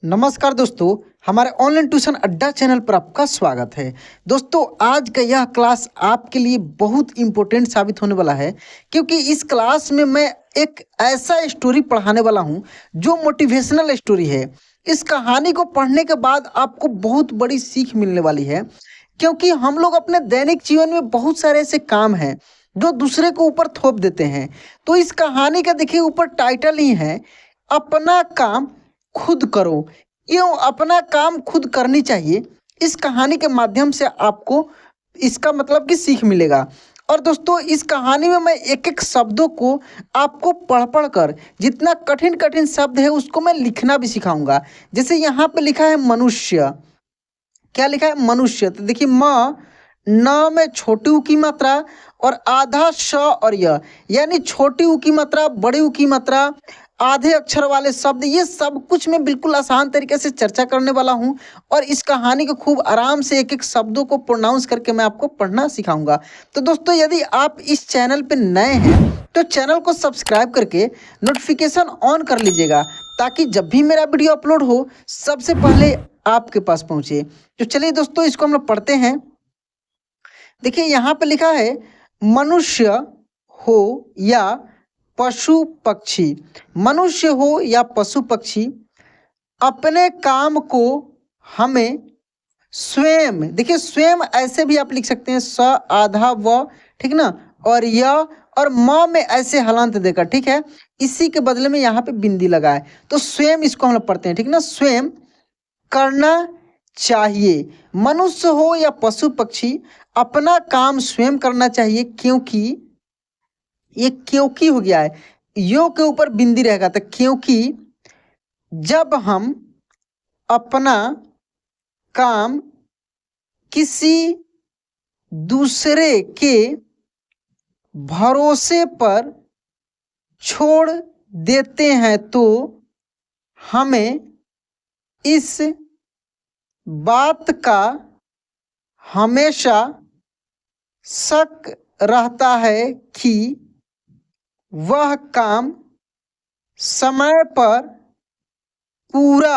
नमस्कार दोस्तों, हमारे ऑनलाइन ट्यूशन अड्डा चैनल पर आपका स्वागत है। दोस्तों, आज का यह क्लास आपके लिए बहुत इम्पोर्टेंट साबित होने वाला है, क्योंकि इस क्लास में मैं एक ऐसा स्टोरी पढ़ाने वाला हूं जो मोटिवेशनल स्टोरी है। इस कहानी को पढ़ने के बाद आपको बहुत बड़ी सीख मिलने वाली है, क्योंकि हम लोग अपने दैनिक जीवन में बहुत सारे ऐसे काम हैं जो दूसरे को ऊपर थोप देते हैं। तो इस कहानी का देखिए ऊपर टाइटल ही है, अपना काम खुद करो। क्यों अपना काम खुद करनी चाहिए, इस कहानी के माध्यम से आपको इसका मतलब कि सीख मिलेगा। और दोस्तों, इस कहानी में मैं एक एक शब्दों को आपको पढ़ पढ़ कर, जितना कठिन कठिन शब्द है उसको मैं लिखना भी सिखाऊंगा। जैसे यहाँ पे लिखा है मनुष्य, क्या लिखा है मनुष्य, तो देखिए न में छोटी ऊ की मात्रा और आधा श और य, यानी छोटी ऊ की मात्रा, बड़ी ऊ की मात्रा, आधे अक्षर वाले शब्द, ये सब कुछ मैं बिल्कुल आसान तरीके से चर्चा करने वाला हूं। और इस कहानी को खूब आराम से एक एक शब्दों को प्रोनाउंस करके मैं आपको पढ़ना सिखाऊंगा। तो दोस्तों, यदि आप इस चैनल पर नए हैं तो चैनल को सब्सक्राइब करके नोटिफिकेशन ऑन कर लीजिएगा, ताकि जब भी मेरा वीडियो अपलोड हो सबसे पहले आपके पास पहुंचे। तो चलिए दोस्तों, इसको हम लोग पढ़ते हैं। देखिए यहाँ पे लिखा है, मनुष्य हो या पशु पक्षी, मनुष्य हो या पशु पक्षी, अपने काम को हमें स्वयं, देखिए स्वयं ऐसे भी आप लिख सकते हैं, स आधा व, ठीक ना, और य और म में ऐसे हलंत देकर, ठीक है, इसी के बदले में यहाँ पे बिंदी लगाए, तो स्वयं इसको हम लोग पढ़ते हैं, ठीक ना, स्वयं करना चाहिए। मनुष्य हो या पशु पक्षी, अपना काम स्वयं करना चाहिए, क्योंकि ये क्योंकि हो गया है, यो के ऊपर बिंदी रहेगा, तो क्योंकि जब हम अपना काम किसी दूसरे के भरोसे पर छोड़ देते हैं तो हमें इस बात का हमेशा शक रहता है कि वह काम समय पर पूरा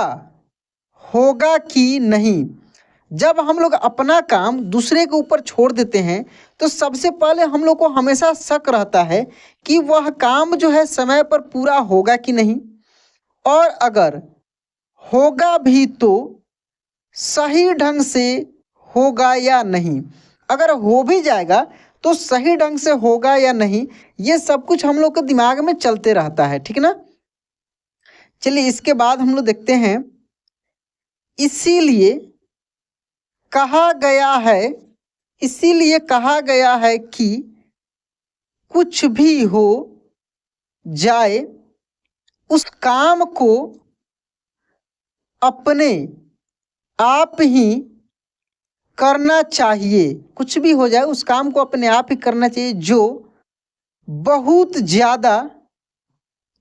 होगा कि नहीं। जब हम लोग अपना काम दूसरे के ऊपर छोड़ देते हैं तो सबसे पहले हम लोग को हमेशा शक रहता है कि वह काम जो है समय पर पूरा होगा कि नहीं, और अगर होगा भी तो सही ढंग से होगा या नहीं। अगर हो भी जाएगा तो सही ढंग से होगा या नहीं, ये सब कुछ हम लोग के दिमाग में चलते रहता है, ठीक ना। चलिए इसके बाद हम लोग देखते हैं, इसीलिए कहा गया है, इसीलिए कहा गया है कि कुछ भी हो जाए उस काम को अपने आप ही करना चाहिए। कुछ भी हो जाए उस काम को अपने आप ही करना चाहिए जो बहुत ज़्यादा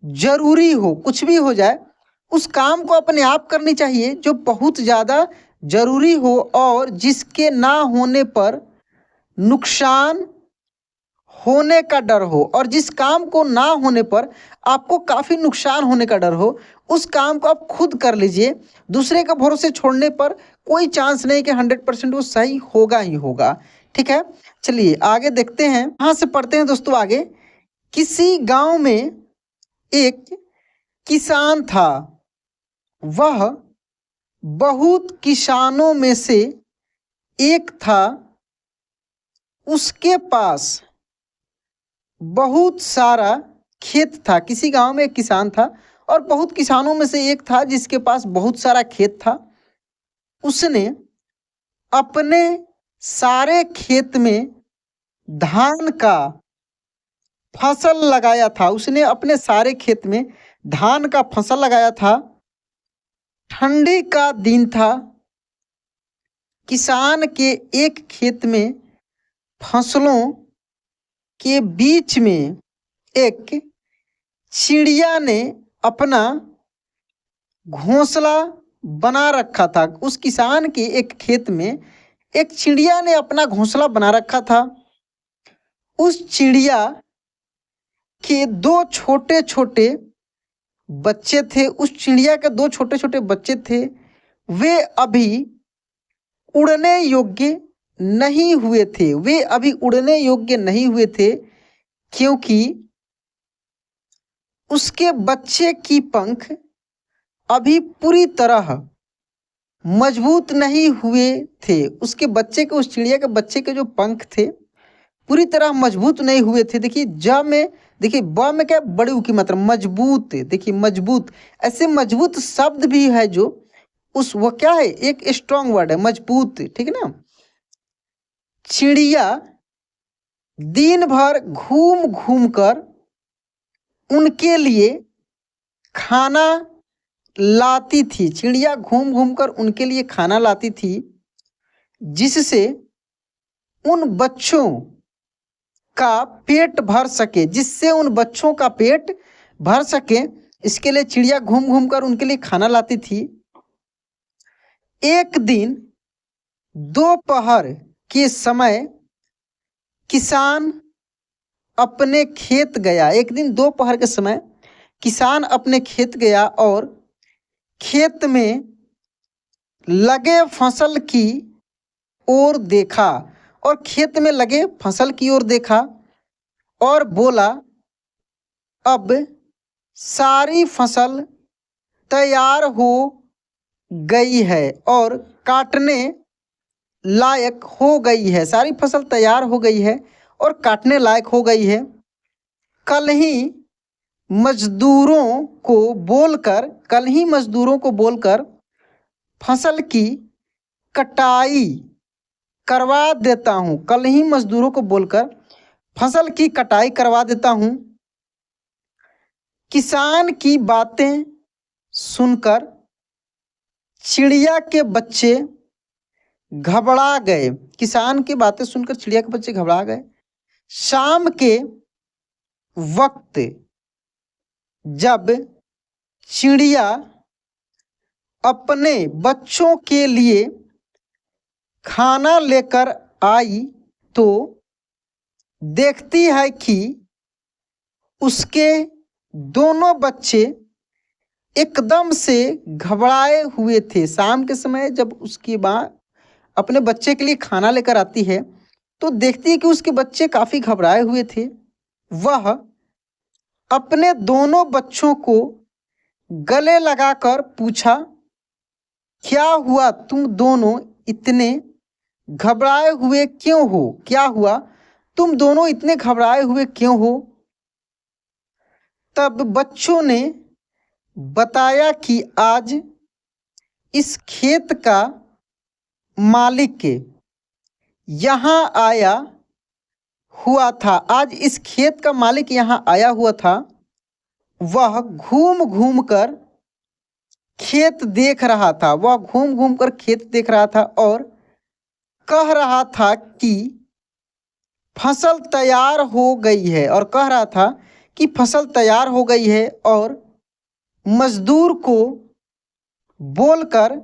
जरूरी हो। कुछ भी हो जाए उस काम को अपने आप करनी चाहिए जो बहुत ज़्यादा जरूरी हो और जिसके ना होने पर नुकसान होने का डर हो, और जिस काम को ना होने पर आपको काफ़ी नुकसान होने का डर हो, उस काम को आप खुद कर लीजिए। दूसरे के भरोसे छोड़ने पर कोई चांस नहीं कि 100% वो सही होगा ही होगा, ठीक है। चलिए आगे देखते हैं, यहाँ से पढ़ते हैं दोस्तों आगे। किसी गांव में एक किसान था, वह बहुत किसानों में से एक था। उसके पास बहुत सारा खेत था। किसी गांव में एक किसान था और बहुत किसानों में से एक था जिसके पास बहुत सारा खेत था। उसने अपने सारे खेत में धान का फसल लगाया था। उसने अपने सारे खेत में धान का फसल लगाया था। ठंडी का दिन था। किसान के एक खेत में फसलों के बीच में एक चिड़िया ने अपना घोंसला बना रखा था। उस किसान के एक खेत में एक चिड़िया ने अपना घोंसला बना रखा था। उस चिड़िया के दो छोटे छोटे बच्चे थे, उस चिड़िया के दो छोटे छोटे बच्चे थे, वे अभी उड़ने योग्य नहीं हुए थे। वे अभी उड़ने योग्य नहीं हुए थे क्योंकि उसके बच्चे की पंख अभी पूरी तरह मजबूत नहीं हुए थे। उसके बच्चे के, उस चिड़िया के बच्चे के जो पंख थे पूरी तरह मजबूत नहीं हुए थे। देखिए ज में, देखिए ब में क्या, बड़ी ऊ की मात्रा, मजबूत। देखिए मजबूत, ऐसे मजबूत शब्द भी है जो उस, वो क्या है, एक स्ट्रॉन्ग वर्ड है, मजबूत, ठीक है ना। चिड़िया दिन भर घूम घूम कर उनके लिए खाना लाती थी। चिड़िया घूम घूम कर उनके लिए खाना लाती थी, जिससे उन बच्चों का पेट भर सके, जिससे उन बच्चों का पेट भर सके। इसके लिए चिड़िया घूम घूम कर उनके लिए खाना लाती थी। एक दिन दोपहर के समय किसान अपने खेत गया। एक दिन दोपहर के समय किसान अपने खेत गया और खेत में लगे फसल की ओर देखा, और खेत में लगे फसल की ओर देखा और बोला, अब सारी फसल तैयार हो गई है और काटने लायक हो गई है। सारी फसल तैयार हो गई है और काटने लायक हो गई है। कल ही मजदूरों को बोलकर फसल की कटाई करवा देता हूँ। कल ही मजदूरों को बोलकर फसल की कटाई करवा देता हूँ। किसान की बातें सुनकर चिड़िया के बच्चे घबरा गए। किसान की बातें सुनकर चिड़िया के बच्चे घबरा गए। शाम के वक्त जब चिड़िया अपने बच्चों के लिए खाना लेकर आई तो देखती है कि उसके दोनों बच्चे एकदम से घबराए हुए थे। शाम के समय जब उसकी माँ अपने बच्चे के लिए खाना लेकर आती है तो देखती है कि उसके बच्चे काफ़ी घबराए हुए थे। वह अपने दोनों बच्चों को गले लगाकर पूछा, क्या हुआ, तुम दोनों इतने घबराए हुए क्यों हो? क्या हुआ, तुम दोनों इतने घबराए हुए क्यों हो? तब बच्चों ने बताया कि आज इस खेत का मालिक यहाँ आया हुआ था। आज इस खेत का मालिक यहाँ आया हुआ था। वह घूम घूम कर खेत देख रहा था। वह घूम घूम कर खेत देख रहा था और कह रहा था कि फसल तैयार हो गई है, और कह रहा था कि फसल तैयार हो गई है और मजदूर को बोलकर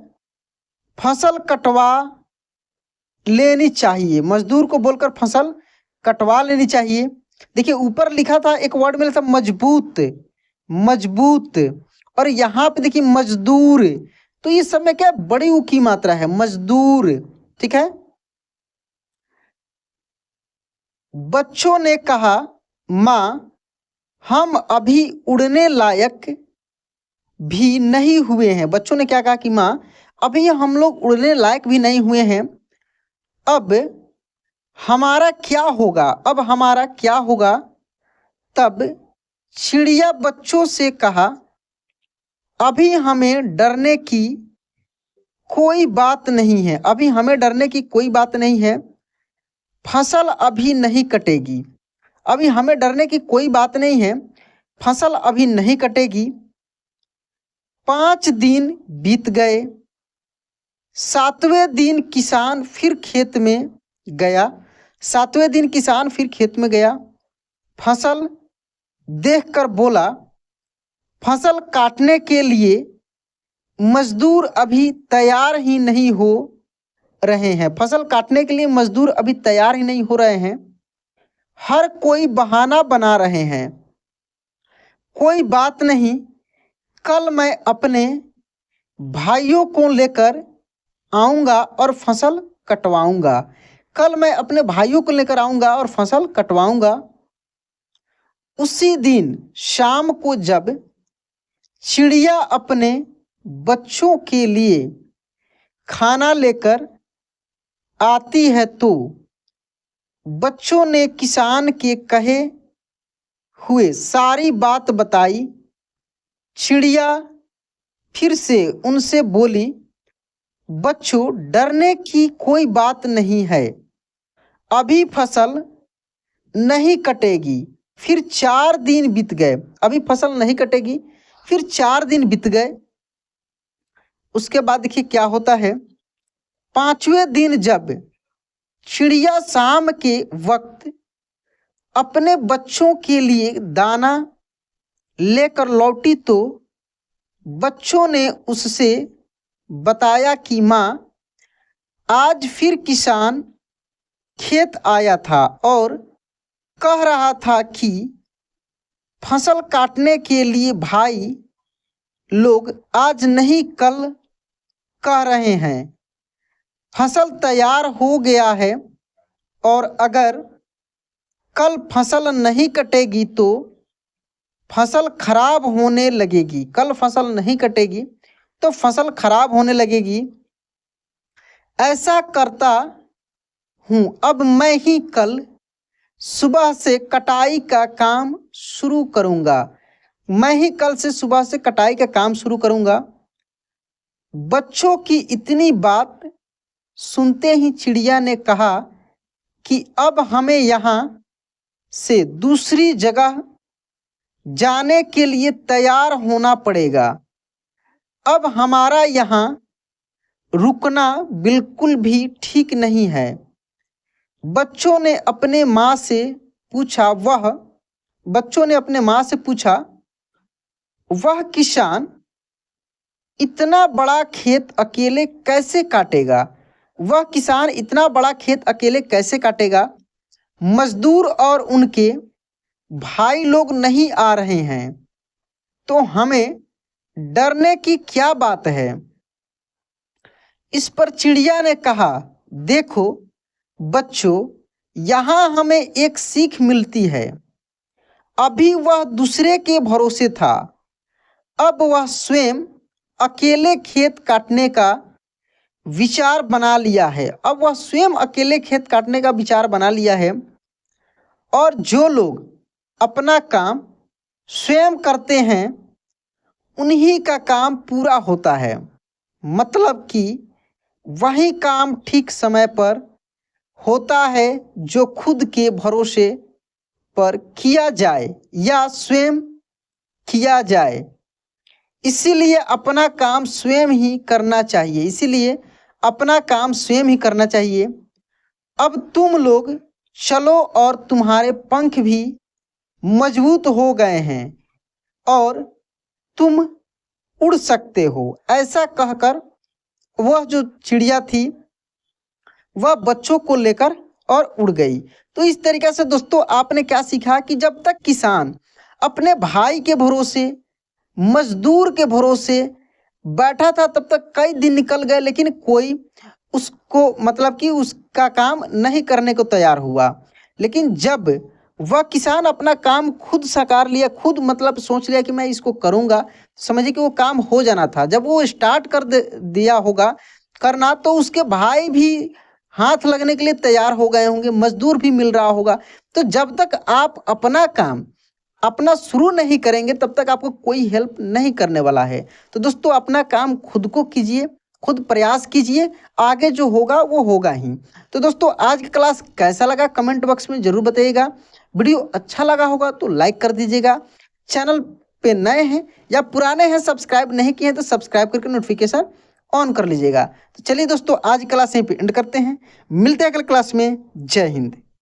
फसल कटवा लेनी चाहिए। मजदूर को बोलकर फसल कटवा लेनी चाहिए। देखिए ऊपर लिखा था, एक वर्ड मिला था मजबूत, मजबूत, और यहाँ पे देखिए मजदूर। तो इस समय क्या, बड़ी ऊ की मात्रा है, मजदूर, ठीक है। बच्चों ने कहा, माँ हम अभी उड़ने लायक भी नहीं हुए हैं। बच्चों ने क्या कहा कि माँ अभी हम लोग उड़ने लायक भी नहीं हुए हैं, अब हमारा क्या होगा, अब हमारा क्या होगा? तब चिड़िया बच्चों से कहा, अभी हमें डरने की कोई बात नहीं है, अभी हमें डरने की कोई बात नहीं है, फसल अभी नहीं कटेगी। अभी हमें डरने की कोई बात नहीं है, फसल अभी नहीं कटेगी। 5 दिन बीत गए। 7वें दिन किसान फिर खेत में गया। 7वें दिन किसान फिर खेत में गया। फसल देखकर बोला, फसल काटने के लिए मजदूर अभी तैयार ही नहीं हो रहे हैं। फसल काटने के लिए मजदूर अभी तैयार ही नहीं हो रहे हैं। हर कोई बहाना बना रहे हैं। कोई बात नहीं, कल मैं अपने भाइयों को लेकर आऊँगा और फसल कटवाऊँगा। कल मैं अपने भाइयों को लेकर आऊँगा और फसल कटवाऊँगा। उसी दिन शाम को जब चिड़िया अपने बच्चों के लिए खाना लेकर आती है तो बच्चों ने किसान के कहे हुए सारी बात बताई। चिड़िया फिर से उनसे बोली, बच्चों डरने की कोई बात नहीं है, अभी फसल नहीं कटेगी। फिर 4 दिन बीत गए, अभी फसल नहीं कटेगी। फिर 4 दिन बीत गए। उसके बाद देखिए क्या होता है। 5वें दिन जब चिड़िया शाम के वक्त अपने बच्चों के लिए दाना लेकर लौटी तो बच्चों ने उससे बताया कि माँ, आज फिर किसान खेत आया था और कह रहा था कि फसल काटने के लिए भाई लोग आज नहीं कल कह रहे हैं। फसल तैयार हो गया है और अगर कल फसल नहीं कटेगी तो फसल खराब होने लगेगी। कल फसल नहीं कटेगी तो फसल खराब होने लगेगी। ऐसा करता हूँ, अब मैं ही कल सुबह से कटाई का काम शुरू करूँगा। मैं ही कल से सुबह से कटाई का काम शुरू करूँगा। बच्चों की इतनी बात सुनते ही चिड़िया ने कहा कि अब हमें यहाँ से दूसरी जगह जाने के लिए तैयार होना पड़ेगा। अब हमारा यहाँ रुकना बिल्कुल भी ठीक नहीं है। बच्चों ने अपने माँ से पूछा, वह किसान इतना बड़ा खेत अकेले कैसे काटेगा? वह किसान इतना बड़ा खेत अकेले कैसे काटेगा? मजदूर और उनके भाई लोग नहीं आ रहे हैं तो हमें डरने की क्या बात है? इस पर चिड़िया ने कहा, देखो बच्चों, यहाँ हमें एक सीख मिलती है। अभी वह दूसरे के भरोसे था, अब वह स्वयं अकेले खेत काटने का विचार बना लिया है। अब वह स्वयं अकेले खेत काटने का विचार बना लिया है। और जो लोग अपना काम स्वयं करते हैं उन्हीं का काम पूरा होता है। मतलब कि वही काम ठीक समय पर होता है जो खुद के भरोसे पर किया जाए या स्वयं किया जाए। इसीलिए अपना काम स्वयं ही करना चाहिए। अब तुम लोग चलो और तुम्हारे पंख भी मजबूत हो गए हैं और तुम उड़ सकते हो। ऐसा कहकर वह जो चिड़िया थी वह बच्चों को लेकर और उड़ गई। तो इस तरीके से दोस्तों आपने क्या सीखा कि जब तक किसान अपने भाई के भरोसे, मजदूर के भरोसे बैठा था तब तक कई दिन निकल गए, लेकिन कोई उसको मतलब कि उसका काम नहीं करने को तैयार हुआ। लेकिन जब वह किसान अपना काम खुद साकार लिया, खुद मतलब सोच लिया कि मैं इसको करूँगा, समझिए कि वो काम हो जाना था। जब वो स्टार्ट कर दिया होगा करना तो उसके भाई भी हाथ लगने के लिए तैयार हो गए होंगे, मजदूर भी मिल रहा होगा। तो जब तक आप अपना काम अपना शुरू नहीं करेंगे तब तक आपको कोई हेल्प नहीं करने वाला है। तो दोस्तों अपना काम खुद को कीजिए, खुद प्रयास कीजिए, आगे जो होगा वो होगा ही। तो दोस्तों आज की क्लास कैसा लगा कमेंट बॉक्स में ज़रूर बताइएगा। वीडियो अच्छा लगा होगा तो लाइक कर दीजिएगा। चैनल पे नए हैं या पुराने हैं सब्सक्राइब नहीं किए हैं तो सब्सक्राइब करके नोटिफिकेशन ऑन कर लीजिएगा। तो चलिए दोस्तों आज क्लास यहीं पे एंड करते हैं, मिलते हैं अगले क्लास में। जय हिंद।